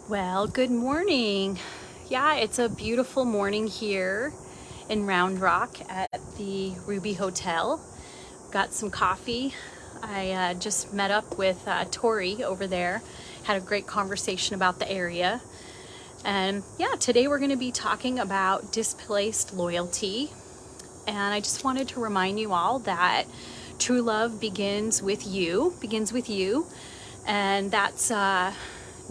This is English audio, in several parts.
Well, good morning. Yeah, it's a beautiful morning here in Round Rock at the Ruby Hotel. Got some coffee. I just met up with Tori over there, had a great conversation about the area. And yeah, today we're going to be talking about displaced loyalty. And I just wanted to remind you all that true love begins with you. And that's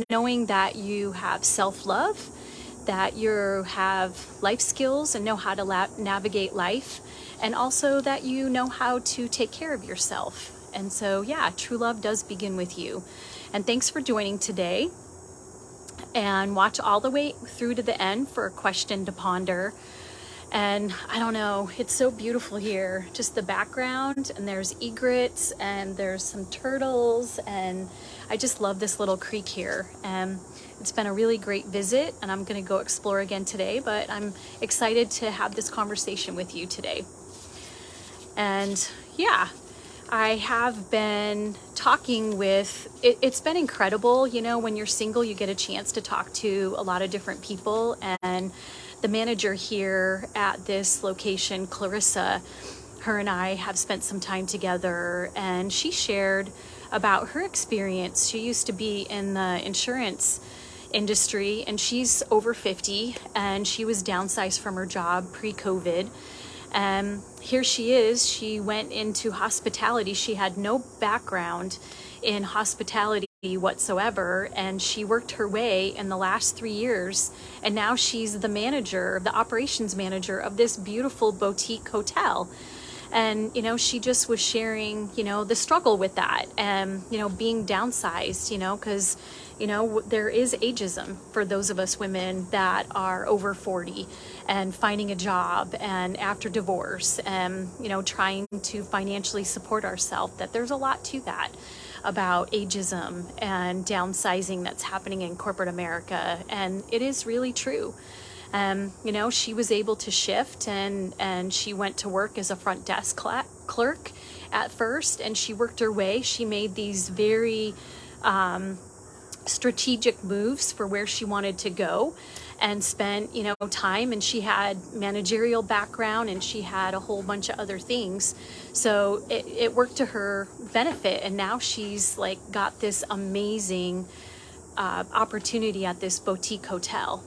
knowing that you have self-love, that you have life skills and know how to navigate life, and also that you know how to take care of yourself. And so, yeah, true love does begin with you. And thanks for joining today. And watch all the way through to the end for a question to ponder. And I don't know, it's so beautiful here. Just the background, and there's egrets, and there's some turtles, and I just love this little creek here. And it's been a really great visit, and I'm gonna go explore again today, but I'm excited to have this conversation with you today. And yeah, I have been talking with, it's been incredible. You know, when you're single, you get a chance to talk to a lot of different people. And the manager here at this location, Clarissa, her and I have spent some time together, and she shared about her experience. She used to be in the insurance industry, and she's over 50, and she was downsized from her job pre-COVID. Here she is. She went into hospitality. She had no background in hospitality whatsoever, and she worked her way in the last 3 years, and now she's the manager, the operations manager of this beautiful boutique hotel. And you know, she just was sharing, you know, the struggle with that, and you know, being downsized, you know, because you know, there is ageism for those of us women that are over 40 and finding a job, and after divorce, and you know, trying to financially support ourselves. That there's a lot to that about ageism and downsizing that's happening in corporate America, and it is really true. You know, she was able to shift, and she went to work as a front desk clerk at first, and she worked her way. She made these very strategic moves for where she wanted to go, and spent, you know, time, and she had managerial background, and she had a whole bunch of other things. So it worked to her benefit, and now she's like got this amazing opportunity at this boutique hotel.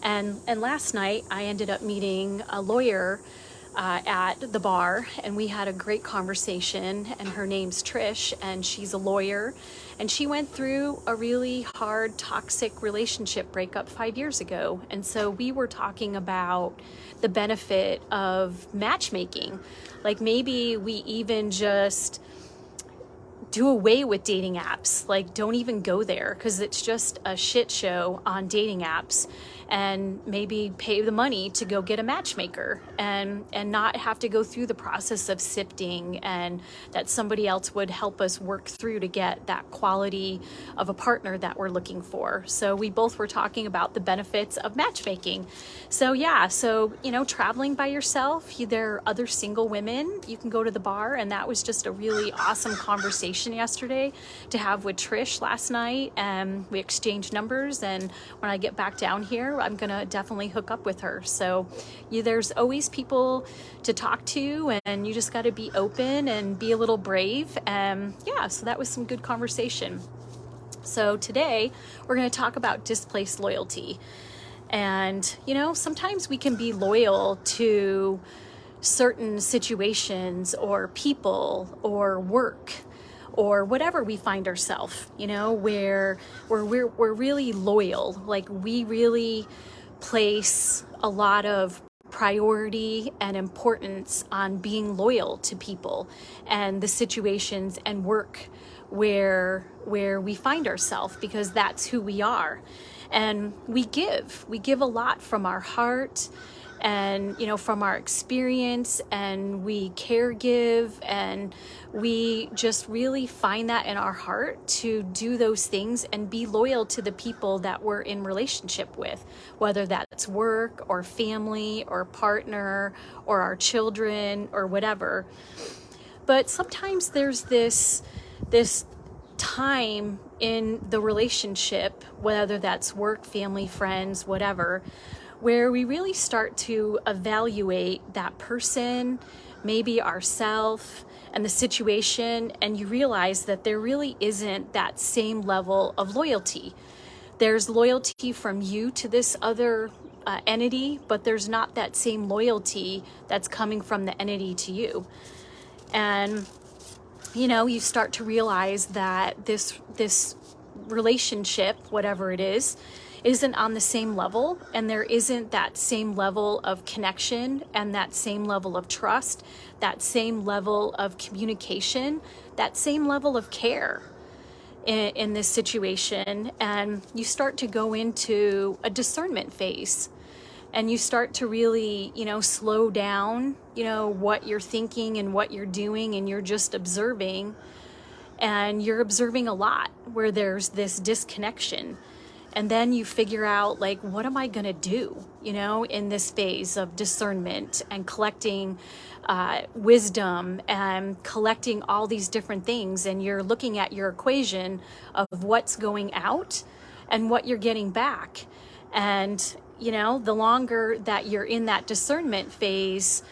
And last night I ended up meeting a lawyer at the bar, and we had a great conversation. And her name's Trish, and she's a lawyer, and she went through a really hard toxic relationship breakup 5 years ago. And so we were talking about the benefit of matchmaking. Like maybe we even just do away with dating apps. Like, don't even go there, because it's just a shit show on dating apps. And maybe pay the money to go get a matchmaker, and not have to go through the process of sifting, and that somebody else would help us work through to get that quality of a partner that we're looking for. So we both were talking about the benefits of matchmaking. So yeah, so you know, traveling by yourself, there are other single women, you can go to the bar. And that was just a really awesome conversation yesterday to have with Trish last night. And we exchanged numbers, and when I get back down here, I'm gonna definitely hook up with her. So there's always people to talk to, and you just got to be open and be a little brave. Yeah, so that was some good conversation. So today we're going to talk about displaced loyalty. And you know, sometimes we can be loyal to certain situations or people or work or whatever we find ourselves, you know, where we're really loyal. Like, we really place a lot of priority and importance on being loyal to people and the situations and work where we find ourselves, because that's who we are. And we give a lot from our heart, and you know, from our experience, and we care give, and we just really find that in our heart to do those things and be loyal to the people that we're in relationship with, whether that's work or family or partner or our children or whatever. But sometimes there's this time in the relationship, whether that's work, family, friends, whatever, where we really start to evaluate that person, maybe ourself and the situation, and you realize that there really isn't that same level of loyalty. There's loyalty from you to this other entity, but there's not that same loyalty that's coming from the entity to you. And you start to realize that this relationship, whatever it is, isn't on the same level, and there isn't that same level of connection and that same level of trust, that same level of communication, that same level of care in this situation. And you start to go into a discernment phase, and you start to really, slow down, what you're thinking and what you're doing, and you're just observing. And you're observing a lot where there's this disconnection. And then you figure out, like, what am I going to do, in this phase of discernment and collecting wisdom and collecting all these different things. And you're looking at your equation of what's going out and what you're getting back. And, the longer that you're in that discernment phase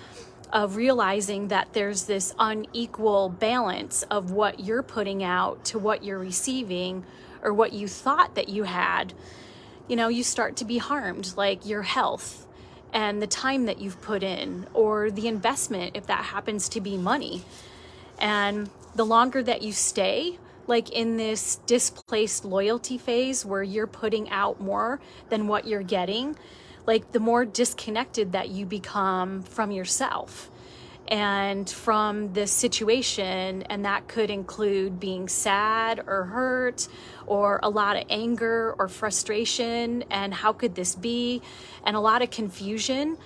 of realizing that there's this unequal balance of what you're putting out to what you're receiving, or what you thought that you had, you start to be harmed, like your health and the time that you've put in, or the investment, if that happens to be money. And the longer that you stay, like in this displaced loyalty phase where you're putting out more than what you're getting, like the more disconnected that you become from yourself and from this situation. And that could include being sad or hurt, or a lot of anger or frustration, and how could this be, and a lot of confusion.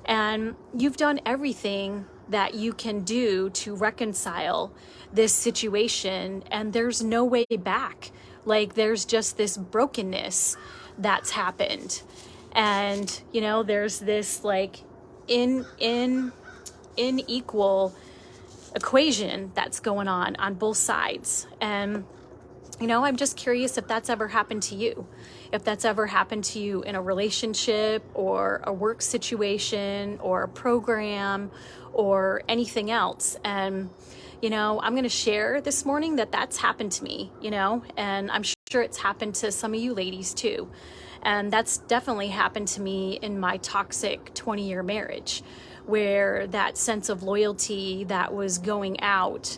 And you've done everything that you can do to reconcile this situation, and there's no way back. Like, there's just this brokenness that's happened. And there's this like unequal equation that's going on both sides. And I'm just curious if that's ever happened to you, if that's ever happened to you in a relationship or a work situation or a program or anything else. And I'm going to share this morning that that's happened to me, and I'm sure it's happened to some of you ladies too. And that's definitely happened to me in my toxic 20-year marriage, where that sense of loyalty that was going out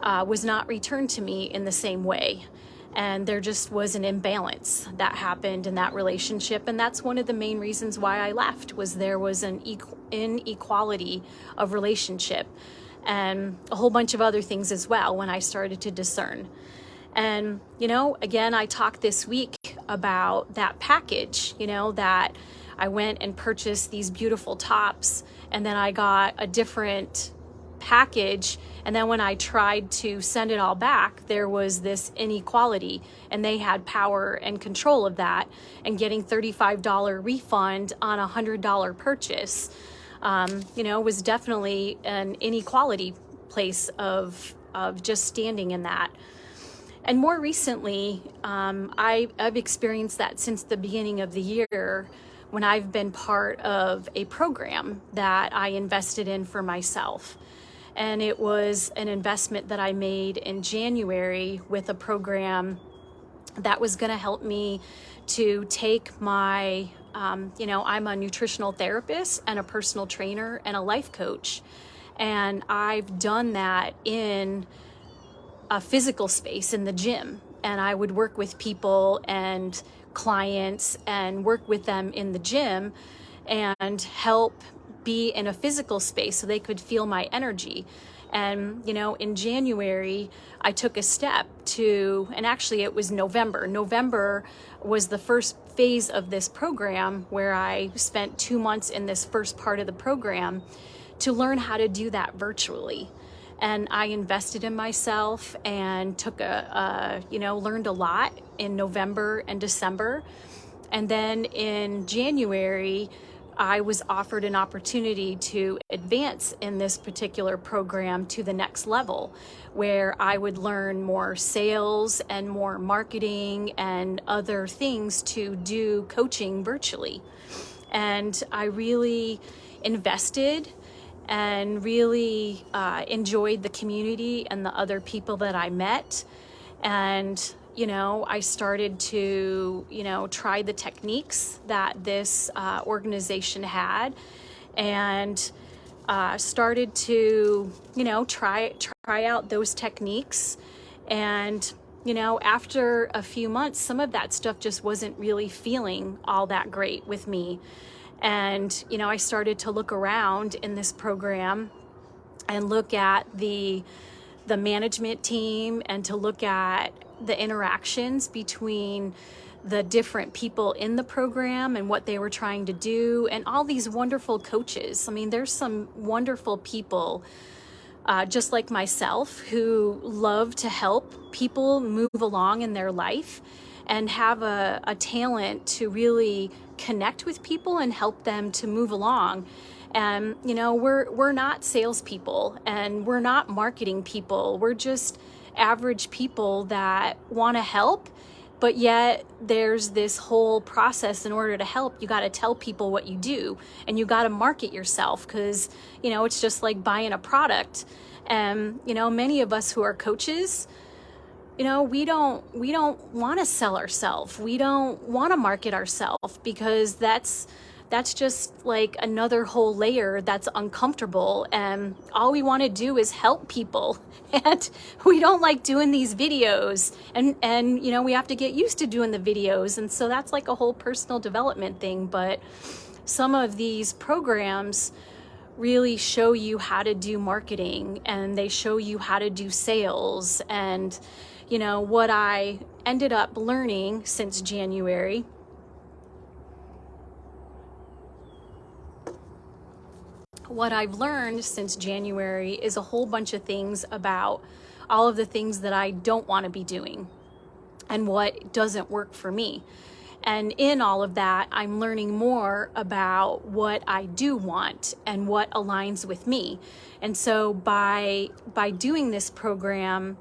was not returned to me in the same way. And there just was an imbalance that happened in that relationship. And that's one of the main reasons why I left, was there was an inequality of relationship, and a whole bunch of other things as well when I started to discern. And, again, I talked this week about that package, that I went and purchased these beautiful tops, and then I got a different package. And then when I tried to send it all back, there was this inequality, and they had power and control of that, and getting $35 refund on a $100 purchase, was definitely an inequality place of just standing in that. And more recently, I've experienced that since the beginning of the year, when I've been part of a program that I invested in for myself. And it was an investment that I made in January with a program that was going to help me to take my, I'm a nutritional therapist and a personal trainer and a life coach. And I've done that in a physical space in the gym. And I would work with people and clients and work with them in the gym and help be in a physical space so they could feel my energy. And, in January, I took a step to, and actually it was November. November was the first phase of this program, where I spent 2 months in this first part of the program to learn how to do that virtually. And I invested in myself and took learned a lot in November and December. And then in January, I was offered an opportunity to advance in this particular program to the next level, where I would learn more sales and more marketing and other things to do coaching virtually. And I really invested and really enjoyed the community and the other people that I met. And, I started to, try the techniques that this organization had, and started to, try out those techniques. And, after a few months, some of that stuff just wasn't really feeling all that great with me. And, I started to look around in this program and look at the management team, and to look at the interactions between the different people in the program and what they were trying to do, and all these wonderful coaches. I mean, there's some wonderful people just like myself who love to help people move along in their life and have a talent to really connect with people and help them to move along. And, we're not salespeople, and we're not marketing people. We're just average people that want to help, but yet there's this whole process. In order to help, you got to tell people what you do, and you got to market yourself, because, it's just like buying a product. And, many of us who are coaches, we don't want to sell ourselves. We don't want to market ourselves, because that's just like another whole layer that's uncomfortable. And all we want to do is help people. And we don't like doing these videos, and we have to get used to doing the videos. And so that's like a whole personal development thing. But some of these programs really show you how to do marketing, and they show you how to do sales. And what I ended up learning since January is a whole bunch of things about all of the things that I don't want to be doing and what doesn't work for me. And in all of that, I'm learning more about what I do want and what aligns with me. And so by doing this program,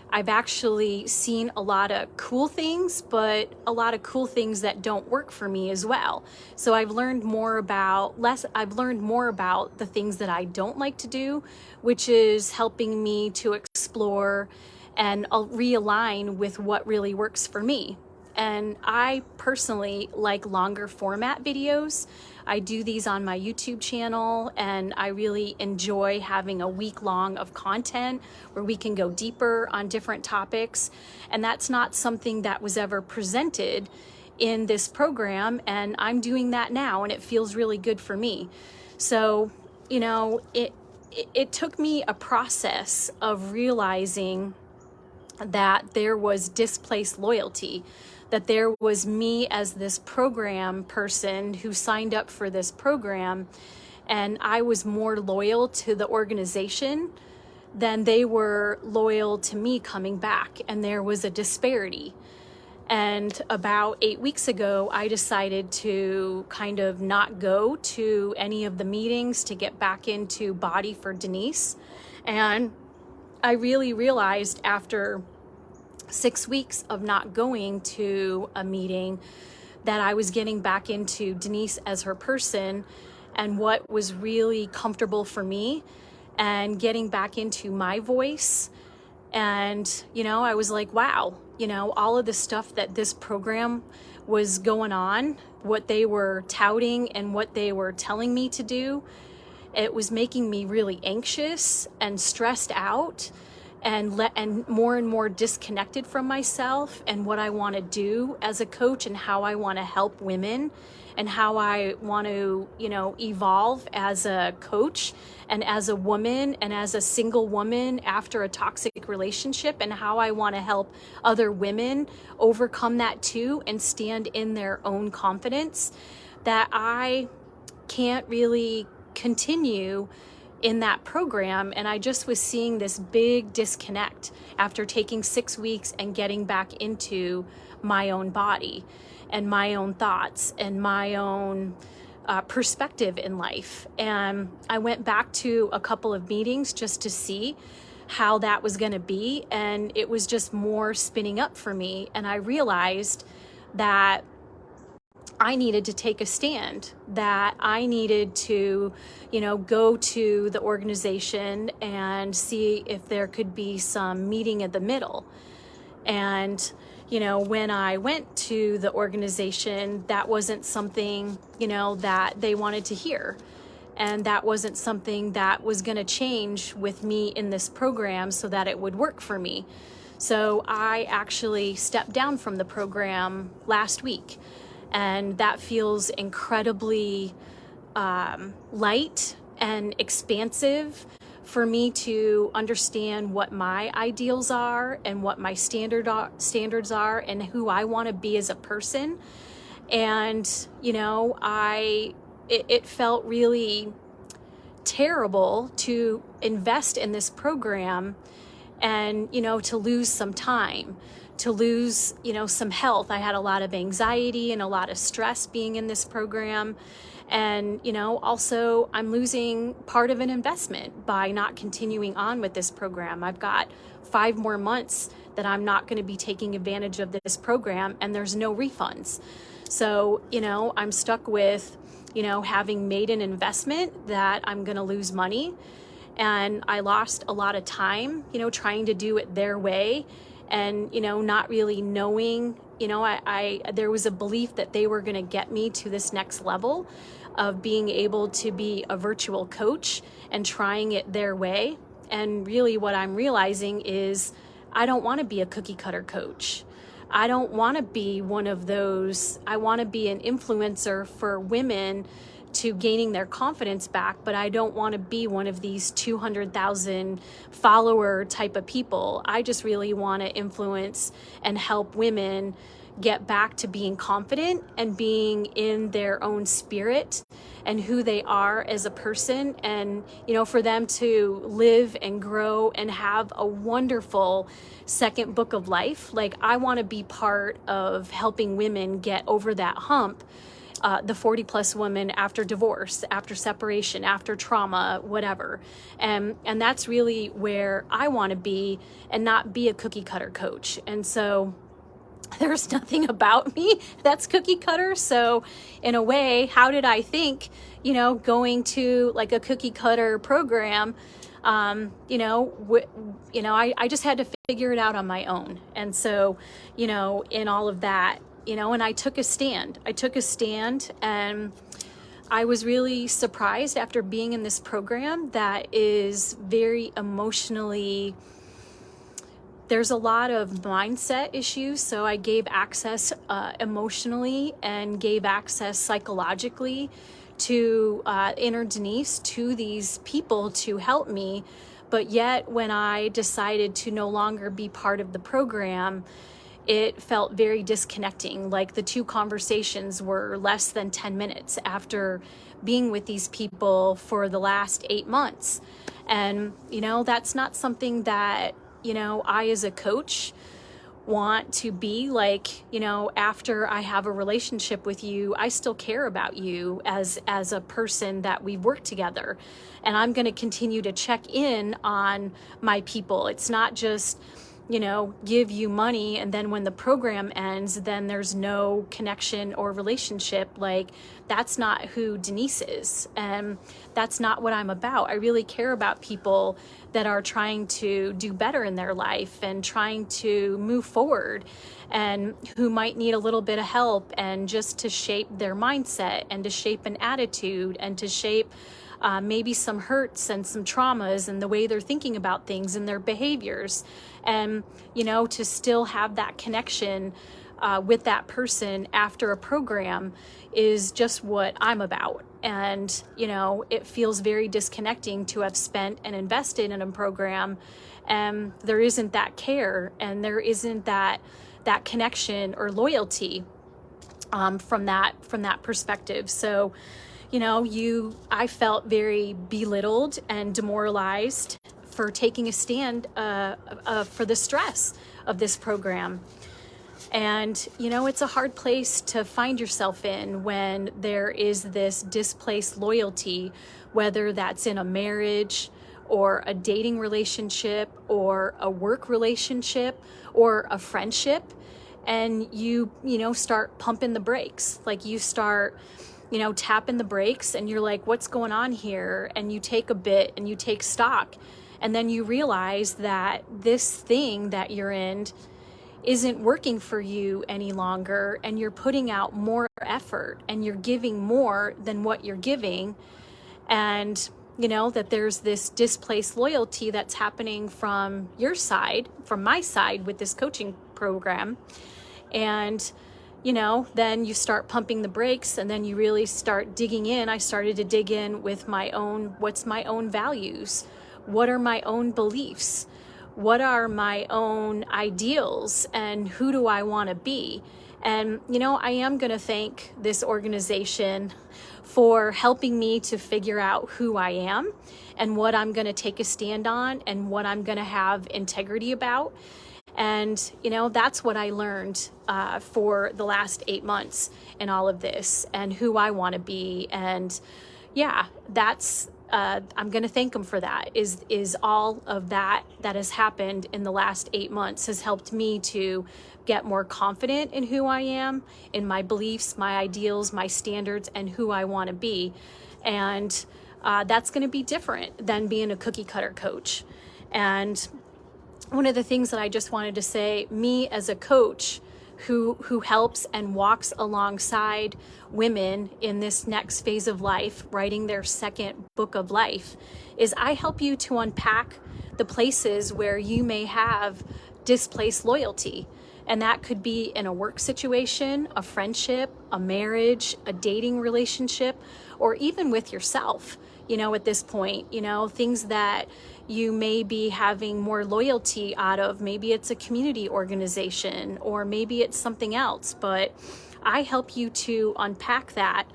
I've actually seen a lot of cool things, but a lot of cool things that don't work for me as well. So I've learned more about the things that I don't like to do, which is helping me to explore and realign with what really works for me. And I personally like longer format videos. I do these on my YouTube channel, and I really enjoy having a week long of content where we can go deeper on different topics. And that's not something that was ever presented in this program, and I'm doing that now, and it feels really good for me. So, it took me a process of realizing that there was displaced loyalty, that there was me as this program person who signed up for this program, and I was more loyal to the organization than they were loyal to me coming back, and there was a disparity. And about 8 weeks ago, I decided to kind of not go to any of the meetings to get back into Body for Denise. And I really realized after 6 weeks of not going to a meeting that I was getting back into Denise as her person and what was really comfortable for me, and getting back into my voice. And, I was like, wow, all of the stuff that this program was going on, what they were touting and what they were telling me to do, it was making me really anxious and stressed out, and more disconnected from myself and what I want to do as a coach, and how I want to help women, and how I want to, evolve as a coach and as a woman and as a single woman after a toxic relationship, and how I want to help other women overcome that too and stand in their own confidence, that I can't really continue in that program. And I just was seeing this big disconnect after taking 6 weeks and getting back into my own body and my own thoughts and my own perspective in life. And I went back to a couple of meetings just to see how that was going to be. And it was just more spinning up for me. And I realized that I needed to take a stand, that I needed to, go to the organization and see if there could be some meeting in the middle. And, when I went to the organization, that wasn't something, that they wanted to hear. And that wasn't something that was going to change with me in this program so that it would work for me. So I actually stepped down from the program last week. And that feels incredibly light and expansive for me to understand what my ideals are and what my standards are and who I want to be as a person. And, it felt really terrible to invest in this program and, to lose some time, to lose, some health. I had a lot of anxiety and a lot of stress being in this program. And, also I'm losing part of an investment by not continuing on with this program. I've got 5 more months that I'm not going to be taking advantage of this program, and there's no refunds. So, I'm stuck with, having made an investment that I'm going to lose money. And I lost a lot of time, trying to do it their way and, not really knowing, there was a belief that they were going to get me to this next level of being able to be a virtual coach and trying it their way. And really what I'm realizing is I don't want to be a cookie cutter coach. I don't want to be one of those. I want to be an influencer for women to gaining their confidence back, but I don't want to be one of these 200,000 follower type of people. I just really want to influence and help women get back to being confident and being in their own spirit and who they are as a person, and for them to live and grow and have a wonderful second book of life. Like, I want to be part of helping women get over that hump, the 40 plus woman after divorce, after separation, after trauma, whatever. And that's really where I want to be, and not be a cookie cutter coach. And so there's nothing about me that's cookie cutter. So in a way, how did I think, going to like a cookie cutter program, I just had to figure it out on my own. And so, in all of that, and I took a stand. And I was really surprised after being in this program that is very emotionally, there's a lot of mindset issues. So I gave access emotionally and gave access psychologically to Inner Denise, to these people to help me. But yet when I decided to no longer be part of the program, it felt very disconnecting. Like, the 2 conversations were less than 10 minutes after being with these people for the last 8 months. And, that's not something that, I as a coach want to be like. After I have a relationship with you, I still care about you as a person that we've worked together. And I'm going to continue to check in on my people. It's not just, give you money, and then when the program ends, then there's no connection or relationship. Like, that's not who Denise is, and that's not what I'm about. I really care about people that are trying to do better in their life and trying to move forward, and who might need a little bit of help, and just to shape their mindset and to shape an attitude and to shape maybe some hurts and some traumas and the way they're thinking about things and their behaviors. And, to still have that connection with that person after a program is just what I'm about. And, it feels very disconnecting to have spent and invested in a program, and there isn't that care, and there isn't that connection or loyalty from that perspective. So, I felt very belittled and demoralized for taking a stand for the stress of this program. And, it's a hard place to find yourself in when there is this displaced loyalty, whether that's in a marriage or a dating relationship or a work relationship or a friendship. And you start pumping the brakes, like you start, tapping the brakes, and you're like, what's going on here? And you take a bit and you take stock. And then you realize that this thing that you're in isn't working for you any longer, and you're putting out more effort and you're giving more than what you're giving. And that there's this displaced loyalty that's happening from your side, from my side with this coaching program. And then you start pumping the brakes, and then you really start digging in. I started to dig in with what's my own values? What are my own beliefs? What are my own ideals, and who do I want to be? And, I am going to thank this organization for helping me to figure out who I am and what I'm going to take a stand on and what I'm going to have integrity about. And, that's what I learned for the last 8 months in all of this, and who I want to be. And yeah, that's I'm going to thank them for that. Is all of that has happened in the last 8 months has helped me to get more confident in who I am, in my beliefs, my ideals, my standards, and who I want to be. And that's going to be different than being a cookie cutter coach. And one of the things that I just wanted to say, me as a coach who helps and walks alongside women in this next phase of life, writing their second book of life, is I help you to unpack the places where you may have displaced loyalty. And that could be in a work situation, a friendship, a marriage, a dating relationship, or even with yourself. At this point, things that you may be having more loyalty out of. Maybe it's a community organization, or maybe it's something else. But I help you to unpack that,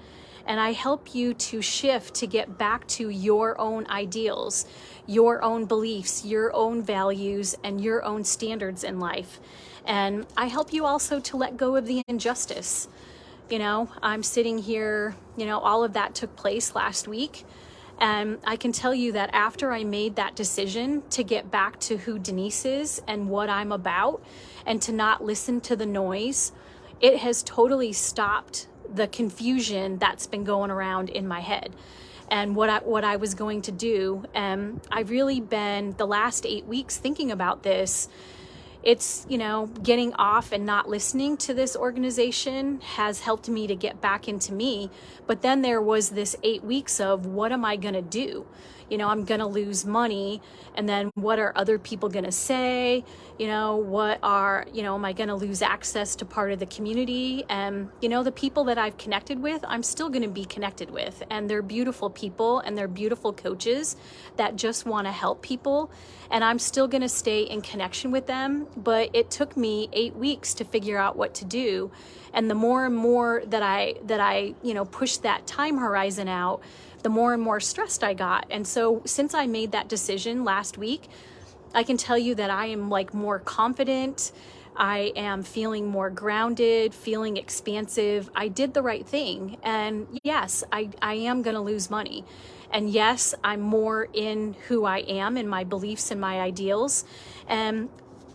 and I help you to shift to get back to your own ideals, your own beliefs, your own values, and your own standards in life. And I help you also to let go of the injustice. I'm sitting here, all of that took place last week. And I can tell you that after I made that decision to get back to who Denise is and what I'm about, and to not listen to the noise, it has totally stopped the confusion that's been going around in my head and what I was going to do. And I've really been the last 8 weeks thinking about this. It's, getting off and not listening to this organization has helped me to get back into me. But then there was this 8 weeks of, what am I going to do? I'm going to lose money. And then what are other people going to say? Am I going to lose access to part of the community? And, the people that I've connected with, I'm still going to be connected with. And they're beautiful people, and they're beautiful coaches that just want to help people. And I'm still going to stay in connection with them. But it took me 8 weeks to figure out what to do. And the more and more that I pushed that time horizon out, the more and more stressed I got. And so since I made that decision last week, I can tell you that I am more confident. I am feeling more grounded, feeling expansive. I did the right thing. And yes, I am going to lose money. And yes, I'm more in who I am and my beliefs and my ideals. And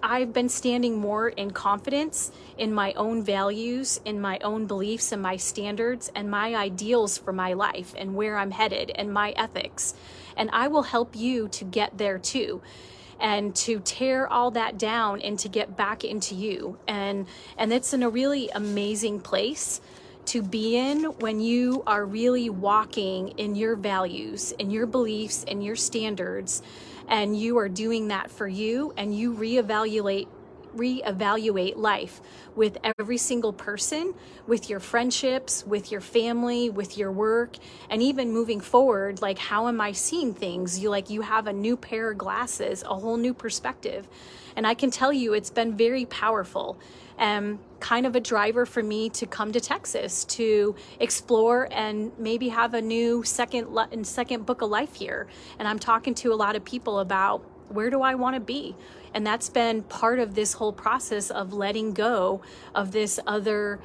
I've been standing more in confidence in my own values, in my own beliefs and my standards and my ideals for my life and where I'm headed and my ethics. And I will help you to get there too, and to tear all that down and to get back into you. And it's in a really amazing place to be in when you are really walking in your values, in your beliefs and your standards, and you are doing that for you, and you reevaluate life with every single person, with your friendships, with your family, with your work, and even moving forward, how am I seeing things? You have a new pair of glasses, a whole new perspective. And I can tell you it's been very powerful. Kind of a driver for me to come to Texas to explore and maybe have a new second book of life here. And I'm talking to a lot of people about Where do I want to be? And that's been part of this whole process of letting go of this other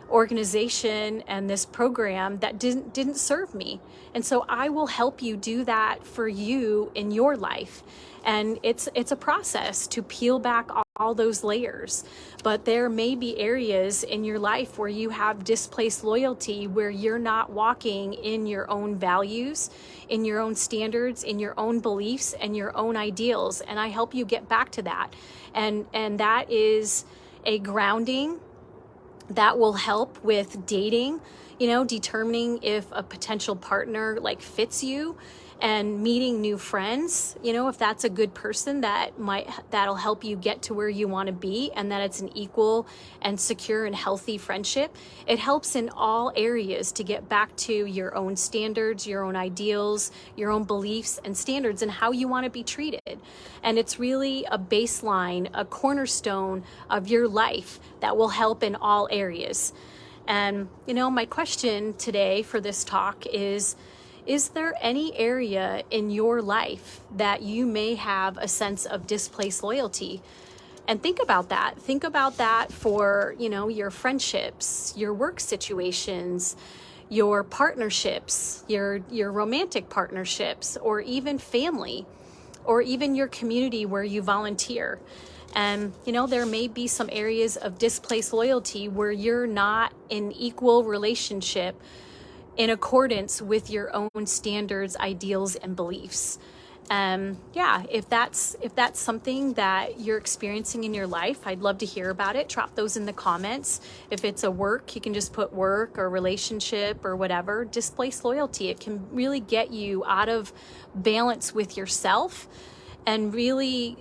organization and this program that didn't serve me. And so I will help you do that for you in your life. And it's a process to peel back all those layers. But there may be areas in your life where you have displaced loyalty, where you're not walking in your own values, in your own standards, in your own beliefs, and your own ideals. And I help you get back to that. And that is a grounding that will help with dating, determining if a potential partner like fits you, and meeting new friends, if that's a good person that'll help you get to where you want to be, and that it's an equal and secure and healthy friendship. It helps in all areas to get back to your own standards, your own ideals, your own beliefs and standards, and how you want to be treated. And it's really a baseline, a cornerstone of your life that will help in all areas. And, my question today for this talk is there any area in your life that you may have a sense of displaced loyalty? And think about that. Think about that for, your friendships, your work situations, your partnerships, your romantic partnerships, or even family, or even your community where you volunteer. And, there may be some areas of displaced loyalty where you're not in equal relationship in accordance with your own standards, ideals, and beliefs. If that's something that you're experiencing in your life, I'd love to hear about it. Drop those in the comments. If it's a work, you can just put work or relationship or whatever. Displaced loyalty, it can really get you out of balance with yourself and really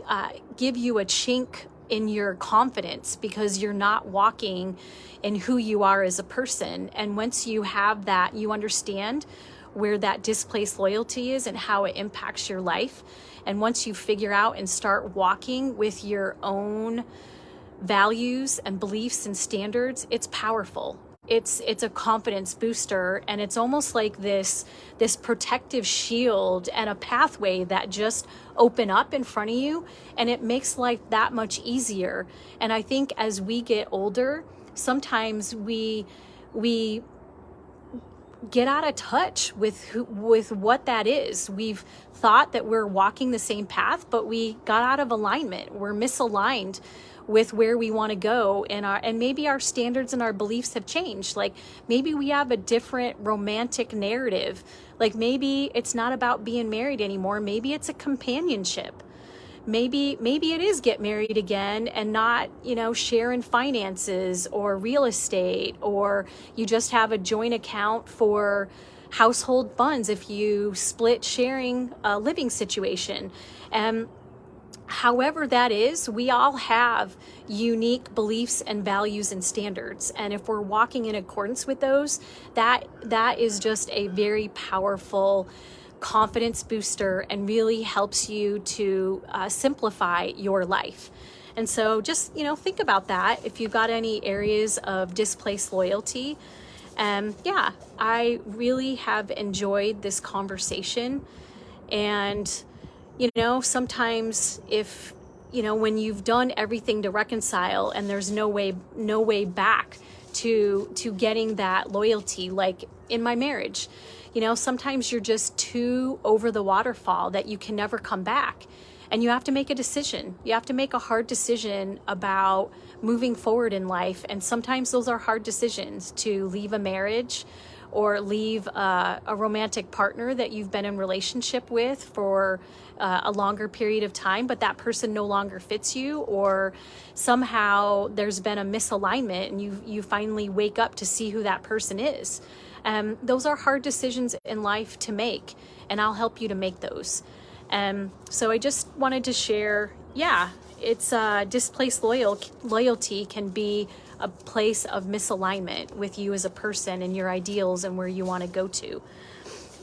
give you a chink in your confidence, because you're not walking in who you are as a person. And once you have that, you understand where that displaced loyalty is and how it impacts your life. And once you figure out and start walking with your own values and beliefs and standards, it's powerful. It's a confidence booster, and it's almost like this protective shield and a pathway that just open up in front of you, and it makes life that much easier. And I think as we get older, sometimes we get out of touch with what that is. We've thought that we're walking the same path, but we got out of alignment. We're misaligned with where we want to go, and maybe our standards and our beliefs have changed. Like maybe we have a different romantic narrative. Like maybe it's not about being married anymore. Maybe it's a companionship. Maybe it is get married again and not, sharing finances or real estate, or you just have a joint account for household funds if you split sharing a living situation. And however that is, we all have unique beliefs and values and standards. And if we're walking in accordance with those, that is just a very powerful confidence booster and really helps you to simplify your life. And so just, think about that if you've got any areas of displaced loyalty. I really have enjoyed this conversation. And sometimes if, when you've done everything to reconcile and there's no way back to getting that loyalty, like in my marriage, sometimes you're just too over the waterfall that you can never come back. And you have to make a decision. You have to make a hard decision about moving forward in life. And sometimes those are hard decisions, to leave a marriage or leave a romantic partner that you've been in relationship with for a longer period of time, but that person no longer fits you, or somehow there's been a misalignment and you finally wake up to see who that person is. Those are hard decisions in life to make, and I'll help you to make those. So I just wanted to share, it's displaced loyalty can be a place of misalignment with you as a person and your ideals and where you want to go to.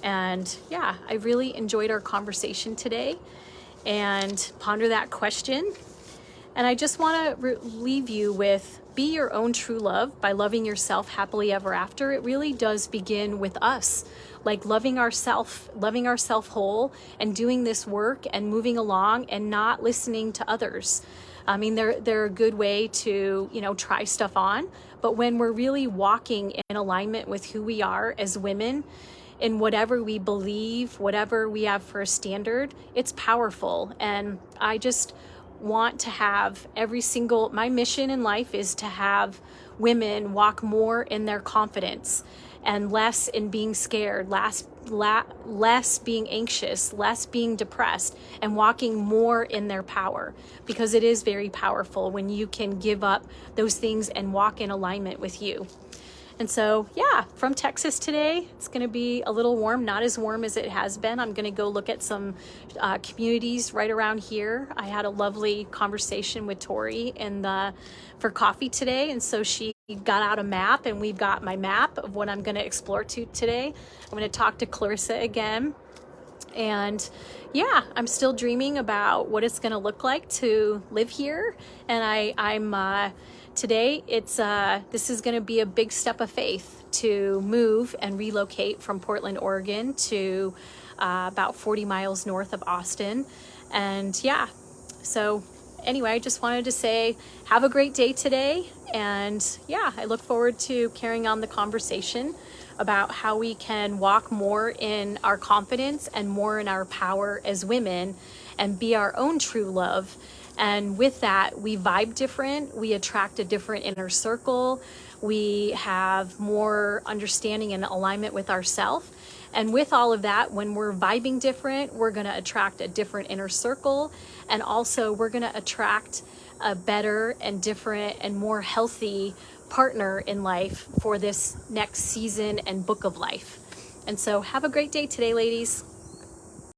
And I really enjoyed our conversation today, and ponder that question. And I just want to leave you with be your own true love by loving yourself happily ever after, it really does begin with us. Like loving ourself whole, and doing this work and moving along and not listening to others. I mean, they're a good way to, try stuff on, but when we're really walking in alignment with who we are as women, in whatever we believe, whatever we have for a standard, it's powerful. And I just want to have my mission in life is to have women walk more in their confidence and less in being scared, less being anxious, less being depressed, and walking more in their power, because it is very powerful when you can give up those things and walk in alignment with you. And so, yeah, from Texas today, it's going to be a little warm, not as warm as it has been. I'm going to go look at some communities right around here. I had a lovely conversation with Tori for coffee today. And so she got out a map, and we've got my map of what I'm going to explore today. I'm going to talk to Clarissa again. And yeah, I'm still dreaming about what it's going to look like to live here. And I'm today, this is going to be a big step of faith to move and relocate from Portland, Oregon to about 40 miles north of Austin. And yeah, so anyway, I just wanted to say, have a great day today. And yeah, I look forward to carrying on the conversation about how we can walk more in our confidence and more in our power as women and be our own true love. And with that, we vibe different, we attract a different inner circle, we have more understanding and alignment with ourselves. And with all of that, when we're vibing different, we're going to attract a different inner circle. And also we're going to attract a better and different and more healthy partner in life for this next season and book of life. And so have a great day today, ladies.